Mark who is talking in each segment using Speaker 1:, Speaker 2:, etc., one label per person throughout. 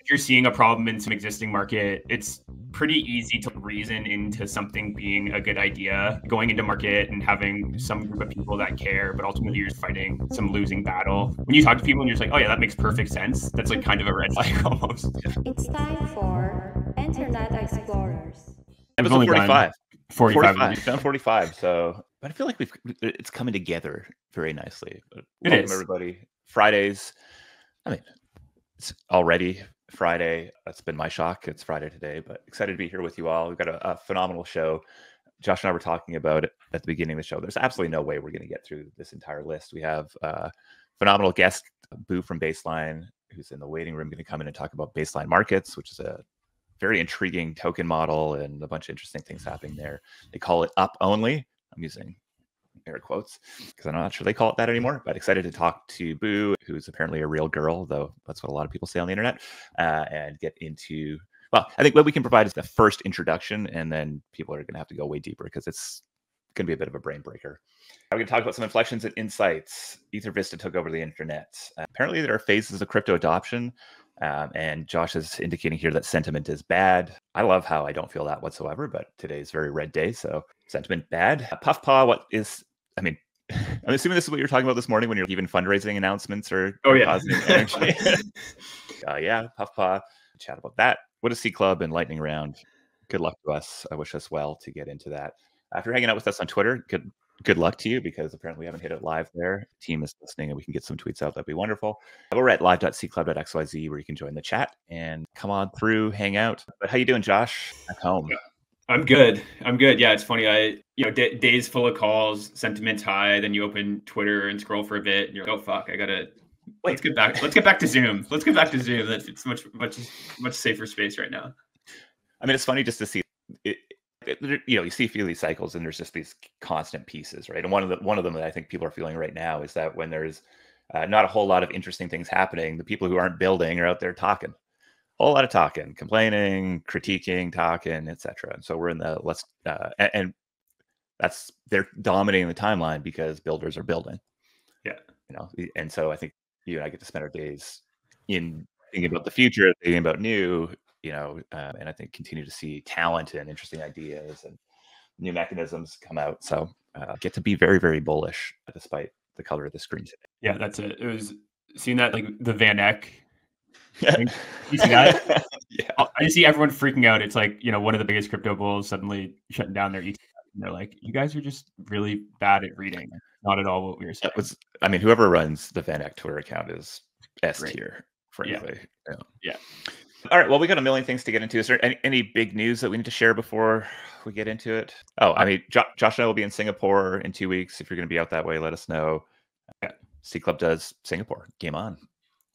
Speaker 1: you're seeing a problem in some existing market, it's pretty easy to reason into something being a good idea, going into market and having some group of people that care, but ultimately you're just fighting some losing battle. When you talk to people and you're just like, oh yeah, that makes perfect sense. That's like kind of a red flag almost.
Speaker 2: It's time for Internet Explorers.
Speaker 3: Episode 45.
Speaker 1: 45.
Speaker 3: We've done 45. So, but I feel like it's coming together very nicely. But welcome everybody. Fridays. I mean, it's already Friday. That's been my shock. It's Friday today, but excited to be here with you all. We've got a phenomenal show. Josh and I were talking about it at the beginning of the show. There's absolutely no way we're going to get through this entire list. We have a phenomenal guest, Boo from Baseline, who's in the waiting room, going to come in and talk about Baseline Markets, which is a very intriguing token model and a bunch of interesting things happening there. They call it up only. I'm using air quotes because I'm not sure they call it that anymore, but excited to talk to Boo, who's apparently a real girl, though that's what a lot of people say on the internet, and get into, well, I think what we can provide is the first introduction, and then people are going to have to go way deeper because it's going to be a bit of a brain breaker. We're going to talk about some inflections and insights. Ethervista took over the internet. Apparently there are phases of crypto adoption, and Josh is indicating here that sentiment is bad. I love how I don't feel that whatsoever, but today's very red day, so sentiment bad. Puffpaw, what is, I mean, I'm assuming this is what you're talking about this morning when you're even fundraising announcements or positive energy. Yeah, Puffpaw. Chat about that. What is C Club and Lightning Round? Good luck to us. I wish us well to get into that. If you're hanging out with us on Twitter, good luck to you, because apparently we haven't hit it live there. The team is listening and we can get some tweets out. That'd be wonderful. We're at live.cclub.xyz where you can join the chat and come on through, hang out. But how you doing, Josh, at home?
Speaker 1: I'm good. Yeah, it's funny. Days full of calls, sentiment's high. Then you open Twitter and scroll for a bit, and you're like, oh fuck, I gotta. Let's get back to Zoom. It's much safer space right now.
Speaker 3: I mean, it's funny just to see it. You see a few of these cycles, and there's just these constant pieces, right? And one of them that I think people are feeling right now is that when there's not a whole lot of interesting things happening, the people who aren't building are out there talking. A whole lot of talking, complaining, critiquing, talking, etc. And so we're in the and that's, they're dominating the timeline because builders are building.
Speaker 1: Yeah.
Speaker 3: And so I think you and I get to spend our days in thinking about the future, thinking about new, and I think continue to see talent and interesting ideas and new mechanisms come out. So get to be very, very bullish despite the color of the screen today.
Speaker 1: Yeah, that's it. It was seeing that, like the Van Eck. You see that?
Speaker 3: Yeah.
Speaker 1: I see everyone freaking out. It's like, one of the biggest crypto bulls suddenly shutting down their ETF. And they're like, you guys are just really bad at reading. Not at all what we were saying.
Speaker 3: Whoever runs the Van Eck Twitter account is S tier, frankly.
Speaker 1: Yeah.
Speaker 3: All right. Well, we got a million things to get into. Is there any big news that we need to share before we get into it? Oh, Josh and I will be in Singapore in 2 weeks. If you're going to be out that way, let us know. C Club does Singapore. Game on.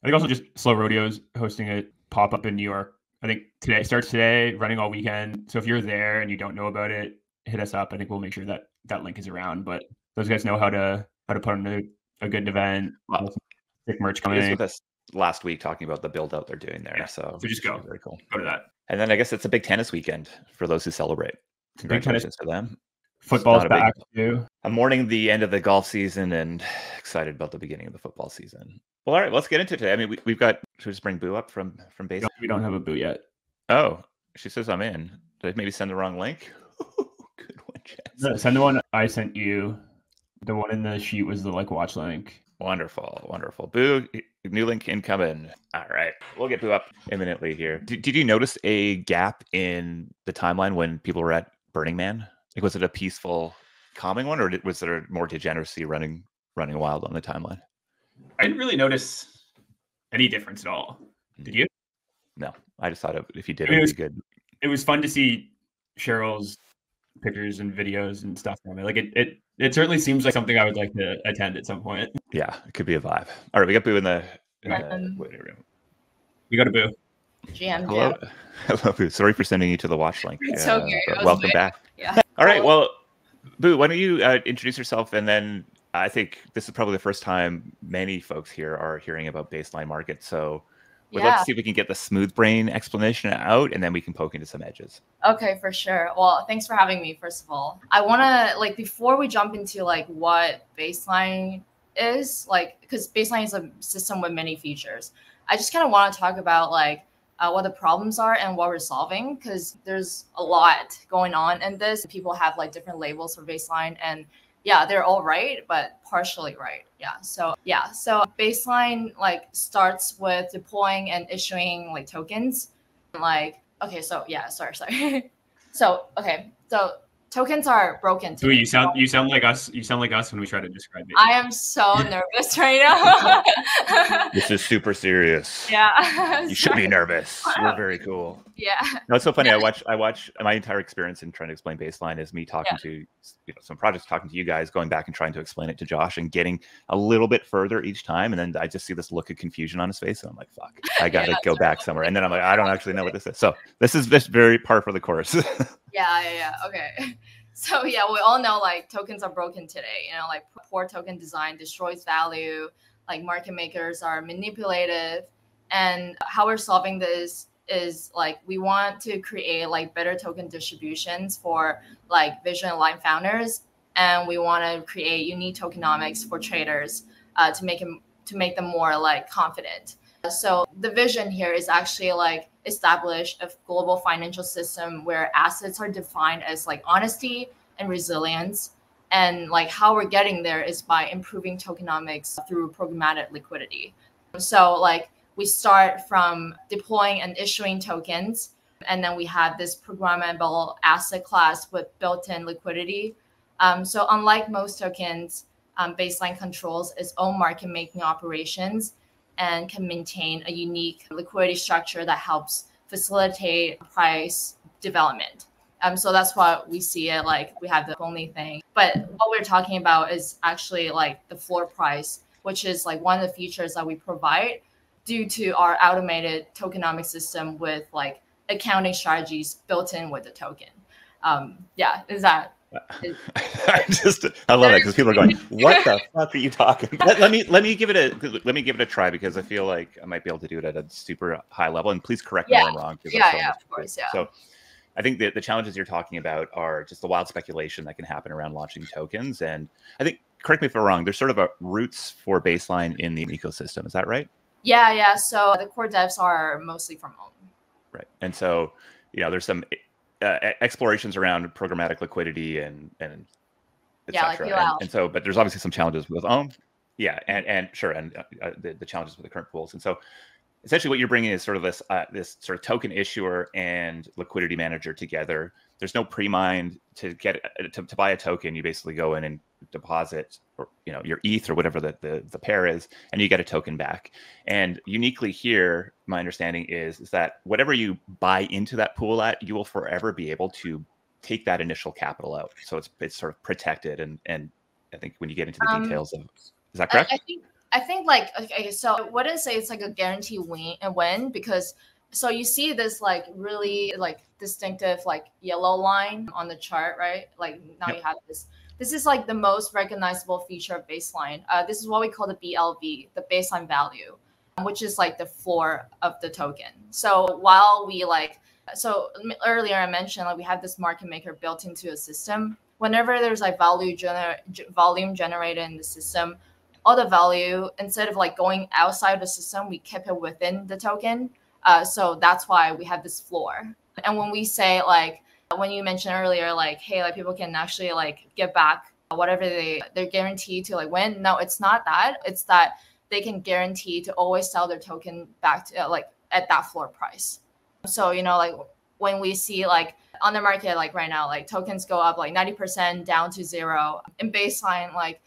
Speaker 1: I think also just Slow Rodeo's hosting a pop-up in New York. I think starts today, running all weekend. So if you're there and you don't know about it, hit us up. I think we'll make sure that link is around. But those guys know how to put on a good event. Sick merch coming.
Speaker 3: He was with us last week talking about the build out they're doing there. Yeah. So
Speaker 1: just go.
Speaker 3: Very cool.
Speaker 1: Go to that.
Speaker 3: And then I guess it's a big tennis weekend for those who celebrate. Congratulations to them.
Speaker 1: Football's back too.
Speaker 3: I'm mourning the end of the golf season and excited about the beginning of the football season. Well, all right, let's get into it today. I mean, we've got, should we just bring Boo up from base?
Speaker 1: We don't have a Boo yet.
Speaker 3: Oh, she says I'm in. Did I maybe send the wrong link? Good one, Jess.
Speaker 1: No, send the one I sent you. The one in the sheet was the watch link.
Speaker 3: Wonderful. Boo, new link incoming. All right, we'll get Boo up imminently here. Did you notice a gap in the timeline when people were at Burning Man? Was it a peaceful, calming one, or was there more degeneracy running wild on the timeline?
Speaker 1: I didn't really notice any difference at all. Did you?
Speaker 3: No, I just thought if you did, it would be good.
Speaker 1: It was fun to see Cheryl's pictures and videos and stuff from it. It certainly seems like something I would like to attend at some point.
Speaker 3: Yeah, it could be a vibe. All right, we got Boo in the waiting room.
Speaker 1: We got a Boo.
Speaker 4: GM.
Speaker 3: Hello, Boo. Sorry for sending you to the watch link.
Speaker 4: It's okay.
Speaker 3: Welcome back.
Speaker 4: Yeah.
Speaker 3: All right. Well, Boo, why don't you introduce yourself, and then I think this is probably the first time many folks here are hearing about Baseline Market. So we'd love to see if we can get the smooth brain explanation out, and then we can poke into some edges.
Speaker 4: Okay, for sure. Well, thanks for having me, first of all. I want to, before we jump into, what Baseline is, because Baseline is a system with many features, I just kind of want to talk about, what the problems are and what we're solving, because there's a lot going on in this. People have like different labels for baseline, and yeah, they're all right, but partially right. So baseline like starts with deploying and issuing like tokens. Like, okay, so yeah, sorry. So tokens are broken today.
Speaker 1: You sound like us. You sound like us when we try to describe it.
Speaker 4: I am so nervous right now.
Speaker 3: This is super serious.
Speaker 4: Yeah.
Speaker 3: You should be nervous. You're very cool.
Speaker 4: Yeah.
Speaker 3: No, it's so funny. I watch my entire experience in trying to explain baseline is me talking to some projects, talking to you guys, going back and trying to explain it to Josh and getting a little bit further each time. And then I just see this look of confusion on his face. And I'm like, fuck, I got to go back somewhere. And then I'm like, I don't actually know what this is. So this is just very par for the course.
Speaker 4: Yeah. Okay. So yeah, we all know like tokens are broken today. You know, like poor token design destroys value. Like market makers are manipulative. And how we're solving this is like we want to create like better token distributions for like vision aligned founders, and we want to create unique tokenomics for traders to make them more like confident. So the vision here is actually like establish a global financial system where assets are defined as like honesty and resilience. And like how we're getting there is by improving tokenomics through programmatic liquidity. So like we start from deploying and issuing tokens, and then we have this programmable asset class with built-in liquidity. So unlike most tokens, baseline controls its own market-making operations and can maintain a unique liquidity structure that helps facilitate price development. So that's what we see it like. We have the only thing, but what we're talking about is actually like the floor price, which is like one of the features that we provide due to our automated tokenomic system with like accounting strategies built in with the token. Is that?
Speaker 3: I love that because people are going, "What the fuck are you talking?" Let me give it a try, because I feel like I might be able to do it at a super high level. And please correct me if I'm wrong.
Speaker 4: Of course.
Speaker 3: So I think the challenges you're talking about are just the wild speculation that can happen around launching tokens. And I think, correct me if I'm wrong, there's sort of a roots for baseline in the ecosystem. Is that right?
Speaker 4: Yeah. So the core devs are mostly from Ohm.
Speaker 3: Right. And so, there's some explorations around programmatic liquidity and et cetera.
Speaker 4: Like
Speaker 3: and so, but there's obviously some challenges with Ohm. Yeah. And the challenges with the current pools. And so essentially what you're bringing is sort of this sort of token issuer and liquidity manager together. There's no pre-mined to get to buy a token. You basically go in and deposit, or your ETH or whatever the pair is, and you get a token back. And uniquely here, my understanding is that whatever you buy into that pool at, you will forever be able to take that initial capital out. So it's sort of protected. And I think when you get into the details of, is that correct?
Speaker 4: I think like, okay, so I wouldn't say it's like a guarantee win, because so you see this like really like distinctive like yellow line on the chart, right? Like now you have this. This is like the most recognizable feature of baseline. This is what we call the BLV, the baseline value, which is like the floor of the token. So while we earlier I mentioned like we have this market maker built into a system. Whenever there's like volume generated in the system, all the value, instead of like going outside the system, we keep it within the token. So that's why we have this floor. And when we say like, when you mentioned earlier, like, hey, like people can actually like get back whatever they're guaranteed to like win. No, it's not that. It's that they can guarantee to always sell their token back to like at that floor price. So, like when we see like on the market, like right now, like tokens go up like 90% down to zero. In baseline, like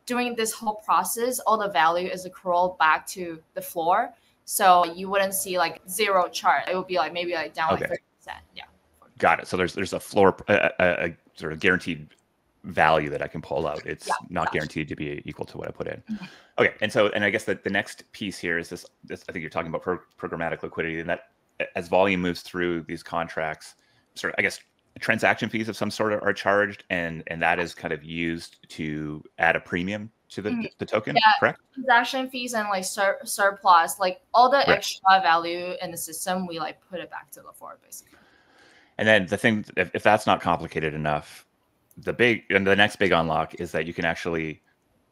Speaker 4: during this whole process, all the value is accrual back to the floor. So you wouldn't see like zero chart. It would be like maybe like down like 30%. Yeah.
Speaker 3: Got it. So there's a floor, a sort of guaranteed value that I can pull out. It's not guaranteed to be equal to what I put in. Mm-hmm. Okay. And I guess that the next piece here is this I think you're talking about programmatic liquidity, and that as volume moves through these contracts, sort of, I guess, transaction fees of some sort are charged, and that is kind of used to add a premium to the token, correct? Transaction
Speaker 4: fees and like surplus, like all the extra value in the system, we like put it back to the floor basically.
Speaker 3: And then the thing, if that's not complicated enough, the next big unlock is that you can actually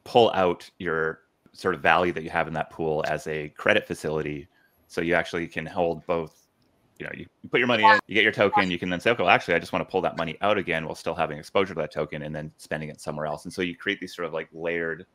Speaker 3: pull out your sort of value that you have in that pool as a credit facility. So you actually can hold both you put your money in, you get your token, you can then say, okay, well, actually, I just want to pull that money out again while still having exposure to that token and then spending it somewhere else. And so you create these sort of like layered,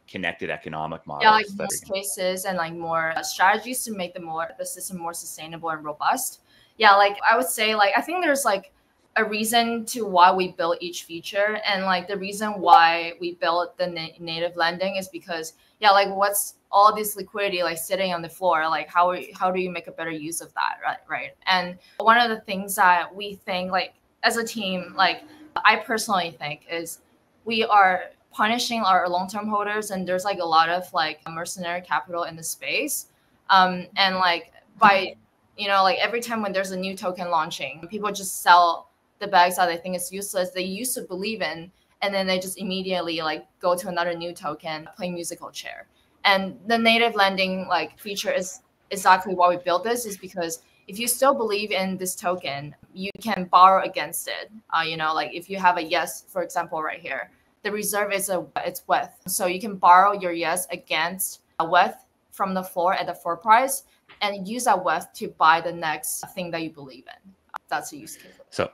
Speaker 3: connected economic models.
Speaker 4: Yeah, like use cases and like more strategies to make the system more sustainable and robust. Yeah, like I would say, like I think there's like a reason to why we built each feature, and like the reason why we built the native lending is because like what's all this liquidity like sitting on the floor, like how do you make a better use of that, right? And one of the things that we think like as a team, like I personally think is we are punishing our long-term holders, and there's like a lot of like mercenary capital in the space, and like by like every time when there's a new token launching, people just sell the bags that they think is useless, they used to believe in, and then they just immediately like go to another new token playing musical chair. And the native lending like feature is exactly why we built this, is because if you still believe in this token, you can borrow against it. Like if you have a yes, for example, right here, the reserve is it's WETH. So you can borrow your yes against a WETH from the floor at the floor price and use that WETH to buy the next thing that you believe in. That's a use case.
Speaker 3: So,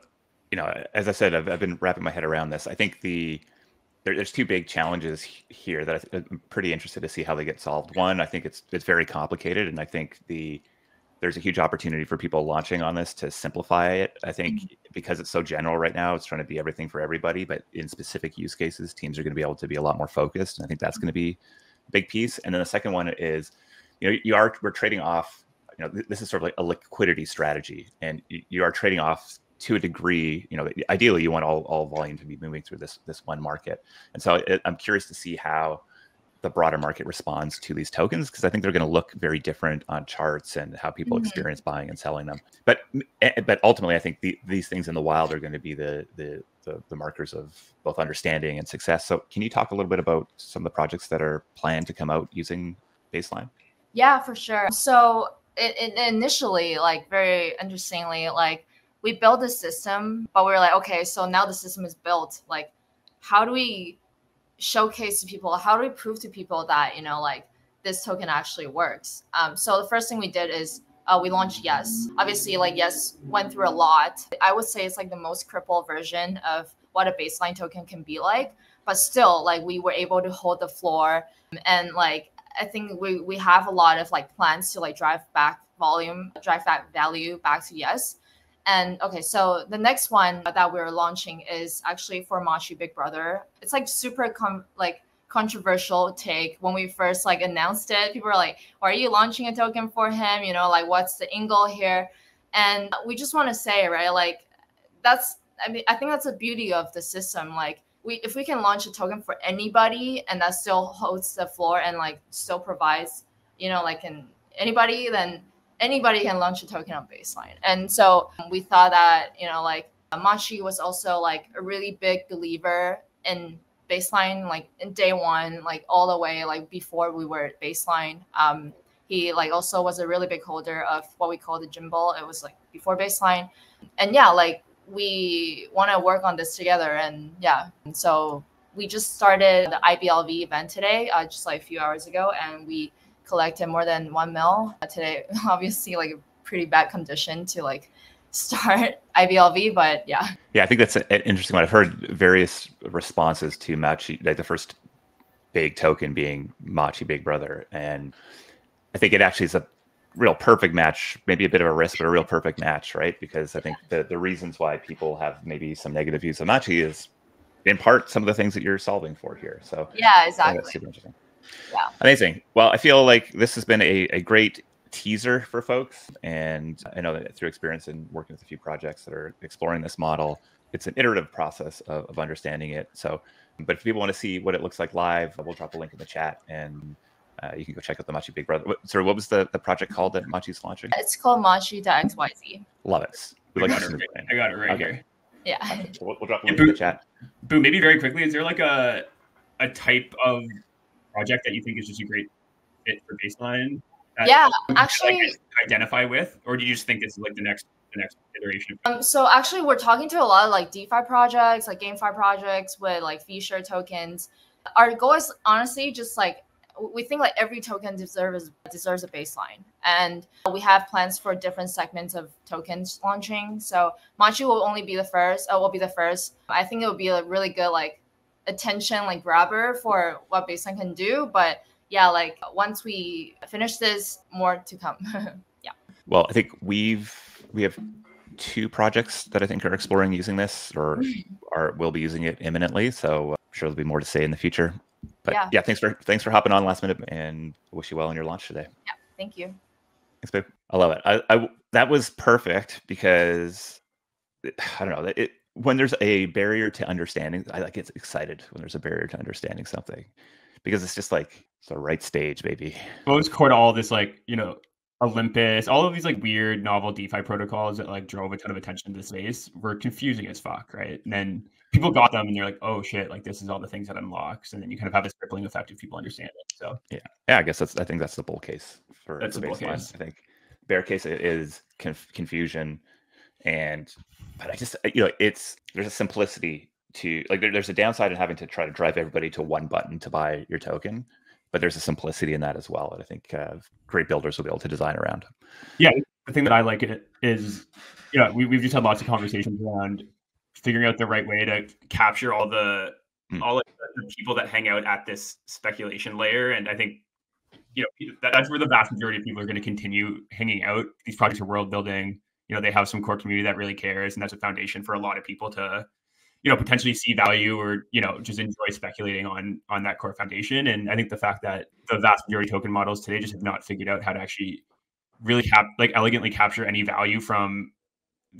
Speaker 3: as I said, I've been wrapping my head around this. I think there's two big challenges here that I'm pretty interested to see how they get solved. One, I think it's very complicated, and I think there's a huge opportunity for people launching on this to simplify it. I think because it's so general right now, it's trying to be everything for everybody, but in specific use cases, teams are going to be able to be a lot more focused. And I think that's going to be a big piece. And then the second one is, we're trading off, this is sort of like a liquidity strategy, and you are trading off to a degree. Ideally you want all volume to be moving through this one market. And so I'm curious to see how the broader market responds to these tokens, because I think they're going to look very different on charts and how people experience buying and selling them. But ultimately, I think these things in the wild are going to be the markers of both understanding and success. So can you talk a little bit about some of the projects that are planned to come out using Baseline?
Speaker 4: Yeah, for sure. So it initially, like very interestingly, like we built the system, but we were like, okay, so now the system is built. Like, how do we showcase to people, how do we prove to people that like this token actually works? So the first thing we did is we launched Yes. Obviously, like Yes went through a lot. I would say it's like the most crippled version of what a baseline token can be like, but still like we were able to hold the floor. And like I think we have a lot of like plans to like drive back value back to Yes. And okay, so the next one that we're launching is actually for Machi Big Brother. It's like super controversial take. When we first like announced it, people were like, "Why are you launching a token for him? Like what's the angle here?" And we just want to say, right, like I think that's the beauty of the system. Like if we can launch a token for anybody and that still holds the floor and like still provides, like anybody, then anybody can launch a token on Baseline. And so we thought that, like Machi was also like a really big believer in Baseline, like in day one, like all the way, like before we were at Baseline. He like also was a really big holder of what we call the Gimbal. It was like before Baseline. And yeah, like we want to work on this together. And yeah, and so we just started the IBLV event today, just like a few hours ago, and we collected more than 1 mil today. Obviously, like a pretty bad condition to like start IBLV, but yeah.
Speaker 3: Yeah, I think that's an interesting one. I've heard various responses to Machi, like the first big token being Machi Big Brother, and I think it actually is a real perfect match. Maybe a bit of a risk, but a real perfect match, right? Because I think the reasons why people have maybe some negative views of Machi is in part some of the things that you're solving for here. So
Speaker 4: yeah, exactly.
Speaker 3: That's super interesting.
Speaker 4: Yeah.
Speaker 3: Amazing. Well, I feel like this has been a great teaser for folks. And I know that through experience in working with a few projects that are exploring this model, it's an iterative process of understanding it. So, but if people want to see what it looks like live, we'll drop a link in the chat and you can go check out the Machi Big Brother. Sorry, what was the project called that Machi's launching?
Speaker 4: It's called Machi.xyz.
Speaker 3: Love it.
Speaker 1: I got it right here.
Speaker 4: Yeah.
Speaker 3: So we'll drop a link in the chat.
Speaker 1: Boo, maybe very quickly, is there like a type of project that you think is just a great fit for Baseline?
Speaker 4: Yeah, actually,
Speaker 1: like, identify with, or do you just think this is like the next iteration?
Speaker 4: So actually, we're talking to a lot of like DeFi projects, like GameFi projects with like fee share tokens. Our goal is honestly just like we think like every token deserves a baseline, and we have plans for different segments of tokens launching. So Machi will only be the first. Will be the first. I think it will be a really good like attention like grabber for what baseline can do. But yeah, like once we finish this, more to come. Yeah.
Speaker 3: Well, I think we have 2 projects that I think are exploring using this, or will be using it imminently. So I'm sure there'll be more to say in the future. But yeah, thanks for hopping on last minute, and wish you well on your launch today.
Speaker 4: Yeah, thank you.
Speaker 3: Thanks, babe. I love it. That was perfect, because I don't know, when there's a barrier to understanding, I get excited when there's a barrier to understanding something, because it's just like it's the right stage, baby.
Speaker 1: Well, it's core to all this, like, you know, Olympus, all of these like weird novel DeFi protocols that like drove a ton of attention to the space were confusing as fuck, right? And then people got them and they're like, oh shit, like this is all the things that unlocks, and then you kind of have this rippling effect if people understand it. So yeah,
Speaker 3: I guess I think that's the bull case for
Speaker 1: that's
Speaker 3: the
Speaker 1: bull
Speaker 3: baseline.
Speaker 1: case.
Speaker 3: I think bear case is confusion, but I just, you know, there's a simplicity to, like, there's a downside in having to try to drive everybody to one button to buy your token, but there's a simplicity in that as well, and I think great builders will be able to design around.
Speaker 1: Yeah, the thing that I like it is, you know, we've just had lots of conversations around figuring out the right way to capture all the people that hang out at this speculation layer, and I think, you know, that's where the vast majority of people are going to continue hanging out. These projects are world building. You know, they have some core community that really cares, and that's a foundation for a lot of people to, you know, potentially see value or, you know, just enjoy speculating on that core foundation. And I think the fact that the vast majority of token models today just have not figured out how to actually really elegantly capture any value from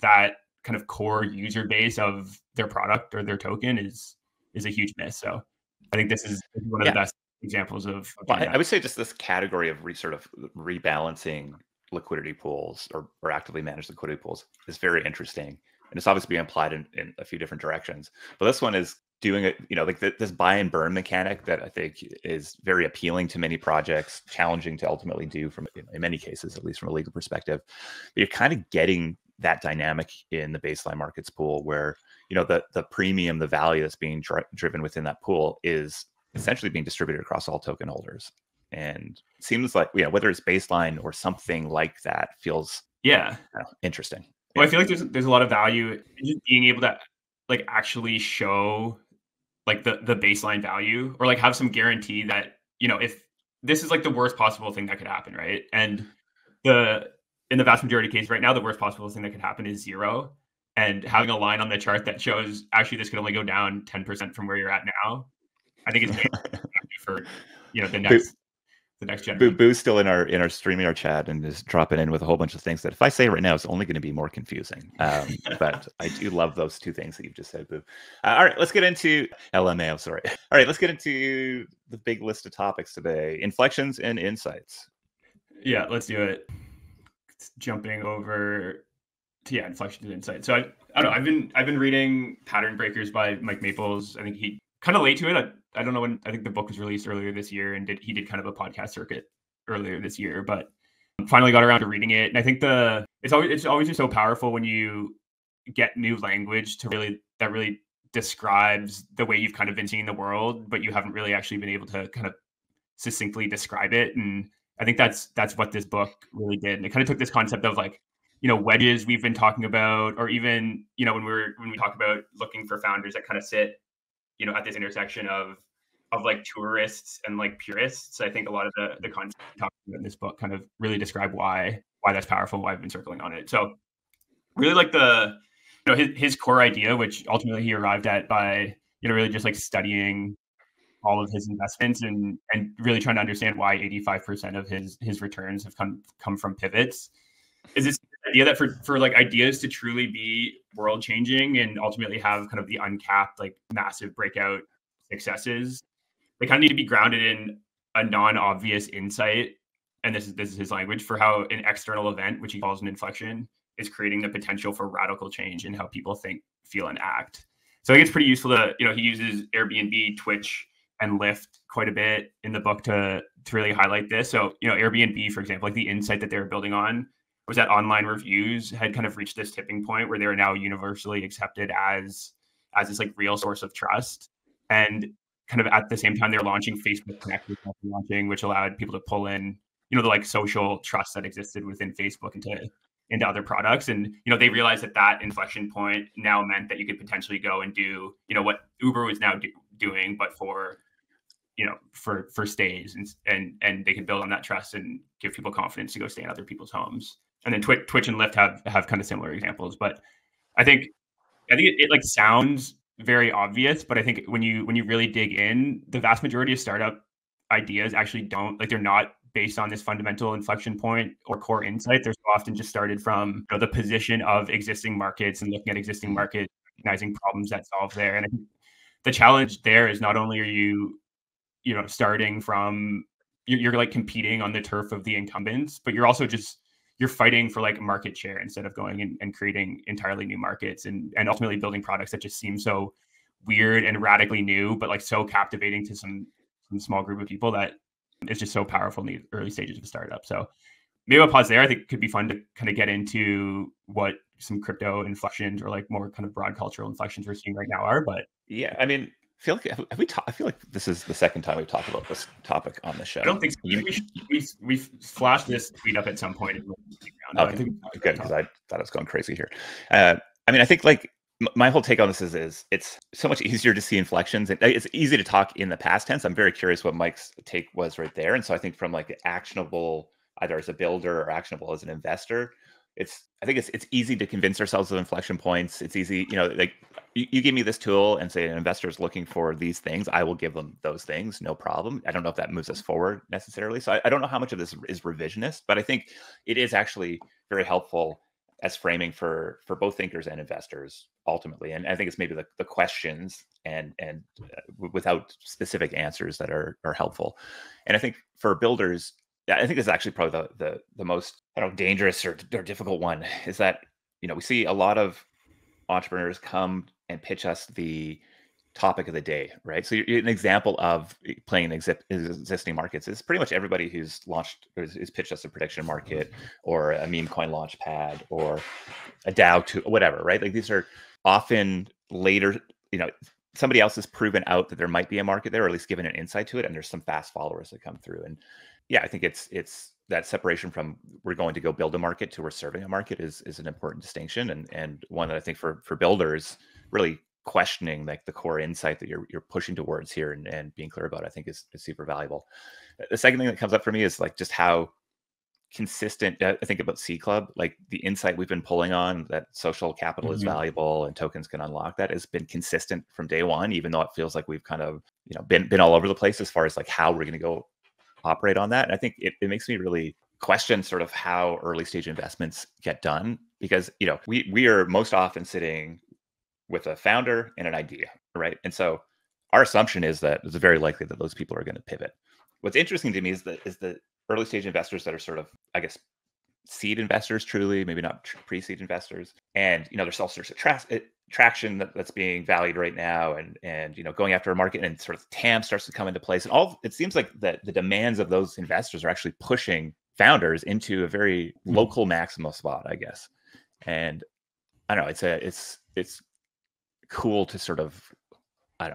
Speaker 1: that kind of core user base of their product or their token is a huge miss. So I think this is one of the best examples of
Speaker 3: I would say just this category of sort of rebalancing liquidity pools or actively managed liquidity pools is very interesting. And it's obviously being applied in a few different directions. But this one is doing it, you know, like this buy and burn mechanic that I think is very appealing to many projects, challenging to ultimately do from, in many cases, at least from a legal perspective. But you're kind of getting that dynamic in the baseline markets pool where, you know, the premium, the value that's being driven within that pool is essentially being distributed across all token holders. And it seems like, you know, whether it's baseline or something like that feels interesting.
Speaker 1: Well, I feel like there's a lot of value in just being able to like actually show like the baseline value, or like have some guarantee that, you know, if this is like the worst possible thing that could happen, right? And in the vast majority of cases right now, the worst possible thing that could happen is 0. And having a line on the chart that shows actually this could only go down 10% from where you're at now, I think it's for, you know, the next generation.
Speaker 3: Boo's still in our StreamYard chat and is dropping in with a whole bunch of things that if I say right now, it's only going to be more confusing. But I do love those 2 things that you've just said, Boo. All right, let's get into LMAO. Sorry. All right, let's get into the big list of topics today: inflections and insights.
Speaker 1: Yeah, let's do it. Jumping over to inflections and insights. So I don't know. I've been reading Pattern Breakers by Mike Maples. I think he kind of late to it. I don't know when. I think the book was released earlier this year, and he did kind of a podcast circuit earlier this year, but finally got around to reading it. And I think it's always just so powerful when you get new language that really describes the way you've kind of been seeing the world, but you haven't really actually been able to kind of succinctly describe it. And I think that's what this book really did. And it kind of took this concept of like, you know, wedges we've been talking about, or even, you know, when we talk about looking for founders that kind of sit, you know, at this intersection of like tourists and like purists. I think a lot of the content talked about in this book kind of really describe why that's powerful, why I've been circling on it. So really like his core idea, which ultimately he arrived at by, you know, really just like studying all of his investments and really trying to understand why 85% of his returns have come from pivots, is this idea that for like ideas to truly be world changing and ultimately have kind of the uncapped, like massive breakout successes, they kind of need to be grounded in a non-obvious insight. And this is his language for how an external event, which he calls an inflection, is creating the potential for radical change in how people think, feel, and act. So I think it's pretty useful to, you know, he uses Airbnb, Twitch, and Lyft quite a bit in the book to really highlight this. So, you know, Airbnb, for example, like the insight that they were building on was that online reviews had kind of reached this tipping point where they are now universally accepted as this like real source of trust. And kind of at the same time, they're launching Facebook Connect, which allowed people to pull in, the like social trust that existed within Facebook into other products. And, they realized that inflection point now meant that you could potentially go and do, what Uber was now doing, but for stays, and they could build on that trust and give people confidence to go stay in other people's homes. And then Twitch and Lyft have kind of similar examples. But I think it like sounds very obvious, but I think when you really dig in, the vast majority of startup ideas actually don't, like, they're not based on this fundamental inflection point or core insight. They're so often just started from the position of existing markets and looking at existing markets, recognizing problems that solve there. And I think the challenge there is not only are you starting from, you're like competing on the turf of the incumbents, but you're also you're fighting for like market share instead of going and creating entirely new markets and ultimately building products that just seem so weird and radically new, but like so captivating to some small group of people that it's just so powerful in the early stages of a startup. So maybe I'll pause there. I think it could be fun to kind of get into what some crypto inflections or like more kind of broad cultural inflections we're seeing right now are. But
Speaker 3: yeah, I mean, I feel like this is the second time we've talked about this topic on the show.
Speaker 1: I don't think so. We flashed this tweet up at some point.
Speaker 3: Okay, I think good, because I thought I was going crazy here. I mean, I think like my whole take on this is it's so much easier to see inflections, and it's easy to talk in the past tense. I'm very curious what Mike's take was right there. And so I think from like actionable, either as a builder or actionable as an investor, I think it's easy to convince ourselves of inflection points. It's easy, like you give me this tool and say an investor is looking for these things, I will give them those things, no problem. I don't know if that moves us forward necessarily. So I don't know how much of this is revisionist, but I think it is actually very helpful as framing for both thinkers and investors ultimately. And I think it's maybe the questions and without specific answers that are helpful. And I think for builders, I think this is actually probably the most dangerous or difficult one, is that we see a lot of entrepreneurs come and pitch us the topic of the day, right? So an example of playing existing markets is pretty much everybody who's launched or has pitched us a prediction market or a Memecoin launchpad or a DAO to whatever, right? Like these are often later, somebody else has proven out that there might be a market there, or at least given an insight to it, and there's some fast followers that come through. And yeah, I think it's that separation from we're going to go build a market to we're serving a market is an important distinction, and one that I think for builders really questioning like the core insight that you're pushing towards here and being clear about, I think is super valuable. The second thing that comes up for me is like just how consistent I think about C Club, like the insight we've been pulling on that social capital is valuable and tokens can unlock that has been consistent from day one, even though it feels like we've kind of been all over the place as far as like how we're going to go operate on that. And I think it makes me really question sort of how early stage investments get done, because we are most often sitting with a founder and an idea, right? And so our assumption is that it's very likely that those people are going to pivot. What's interesting to me is the early stage investors that are sort of, I guess, seed investors, truly, maybe not pre-seed investors, and there's all sorts of traction that's being valued right now, and going after a market, and sort of TAM starts to come into place, and it seems like the demands of those investors are actually pushing founders into a very local maximum spot, I guess. And I don't know, it's cool to sort of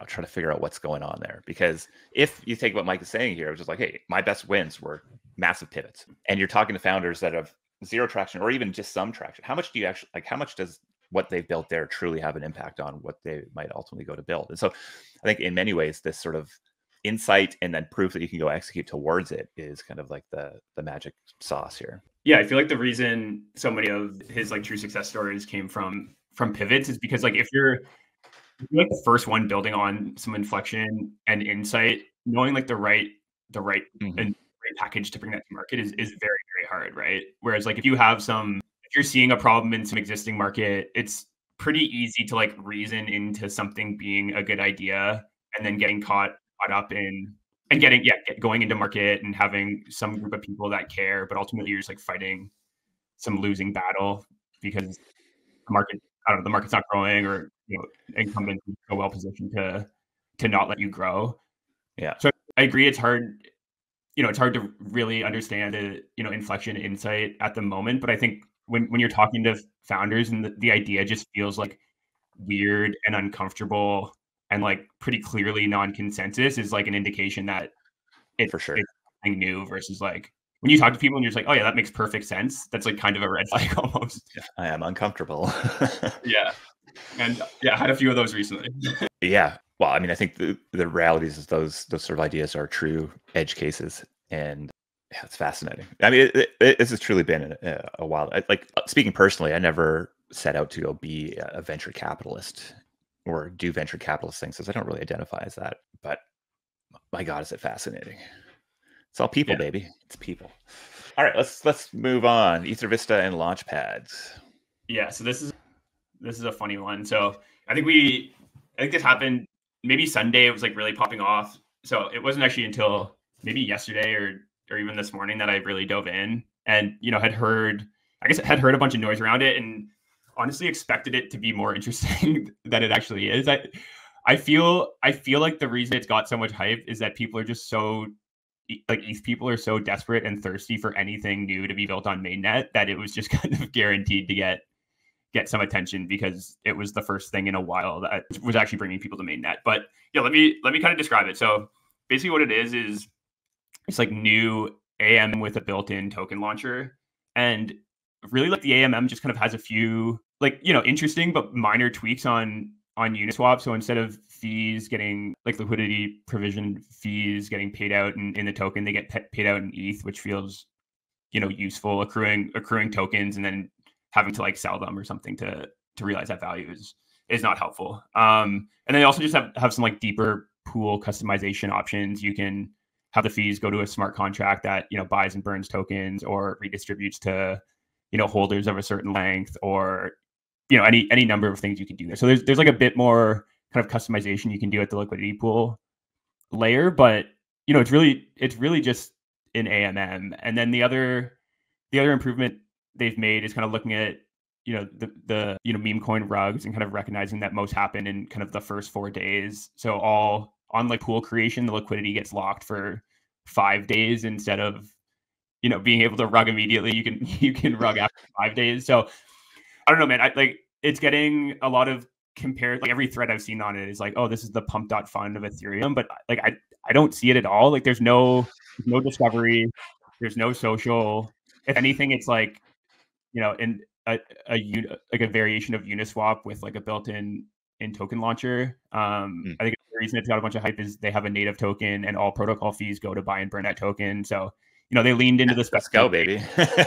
Speaker 3: try to figure out what's going on there, because if you take what Mike is saying here, which is like, hey, my best wins were massive pivots, and you're talking to founders that have zero traction or even just some traction, how much do you actually how much does what they've built there truly have an impact on what they might ultimately go to build? And so I think in many ways this sort of insight and then proof that you can go execute towards it is kind of like the magic sauce here.
Speaker 1: Yeah, I feel like the reason so many of his like true success stories came from pivots is because like if you're like the first one building on some inflection and insight, knowing like the right and package to bring that to market is very, very hard, right? Whereas like if you're seeing a problem in some existing market, it's pretty easy to like reason into something being a good idea and then getting caught up in and going into market and having some group of people that care, but ultimately you're just like fighting some losing battle because the market's not growing, or incumbents are so well positioned to not let you grow.
Speaker 3: Yeah.
Speaker 1: So I agree, it's hard. It's hard to really understand the inflection insight at the moment. But I think when you're talking to founders and the idea just feels like weird and uncomfortable and like pretty clearly non-consensus is like an indication that it's
Speaker 3: for sure
Speaker 1: it's something new versus like when you talk to people and you're just like, oh yeah, that makes perfect sense. That's like kind of a red flag almost.
Speaker 3: I am uncomfortable.
Speaker 1: Yeah. And yeah, I had a few of those recently.
Speaker 3: Yeah. Well, I mean, I think the realities is those sort of ideas are true edge cases, and yeah, it's fascinating. I mean, this has truly been a while. Like speaking personally, I never set out to go be a venture capitalist or do venture capitalist things, because I don't really identify as that. But my God, is it fascinating? It's all people, baby. It's people. All right, let's move on. Ethervista and Launchpads.
Speaker 1: Yeah, so this is a funny one. So I think this happened maybe Sunday. It was like really popping off. So it wasn't actually until maybe yesterday or even this morning that I really dove in and had heard a bunch of noise around it, and honestly expected it to be more interesting than it actually is. I feel like the reason it's got so much hype is that people are just so like ETH people are so desperate and thirsty for anything new to be built on mainnet that it was just kind of guaranteed to get some attention, because it was the first thing in a while that was actually bringing people to mainnet. But yeah, let me kind of describe it. So basically what it is it's like new AMM with a built-in token launcher. And really like the AMM just kind of has a few like, interesting but minor tweaks on Uniswap. So instead of fees getting like liquidity provision fees getting paid out in the token, they get paid out in ETH, which feels, useful, accruing tokens and then having to like sell them or something to realize that value is not helpful. And then they also just have some like deeper pool customization options. You can have the fees go to a smart contract that, buys and burns tokens or redistributes to, holders of a certain length, or, any number of things you can do there. So there's like a bit more kind of customization you can do at the liquidity pool layer, but, it's really just an AMM. And then the other improvement they've made is kind of looking at, the Memecoin rugs and kind of recognizing that most happen in kind of the first 4 days. So all on like pool creation, the liquidity gets locked for 5 days instead of, being able to rug immediately. You can rug after 5 days. So I don't know, man. It's getting a lot of compared. Like every thread I've seen on it is like, oh, this is the pump.fund of Ethereum, but like I don't see it at all. Like there's no discovery, there's no social. If anything, it's like, in like a variation of Uniswap with like a built-in token launcher. I think the reason it's got a bunch of hype is they have a native token and all protocol fees go to buy and burn that token. So, they leaned into this.
Speaker 3: Let's go, baby.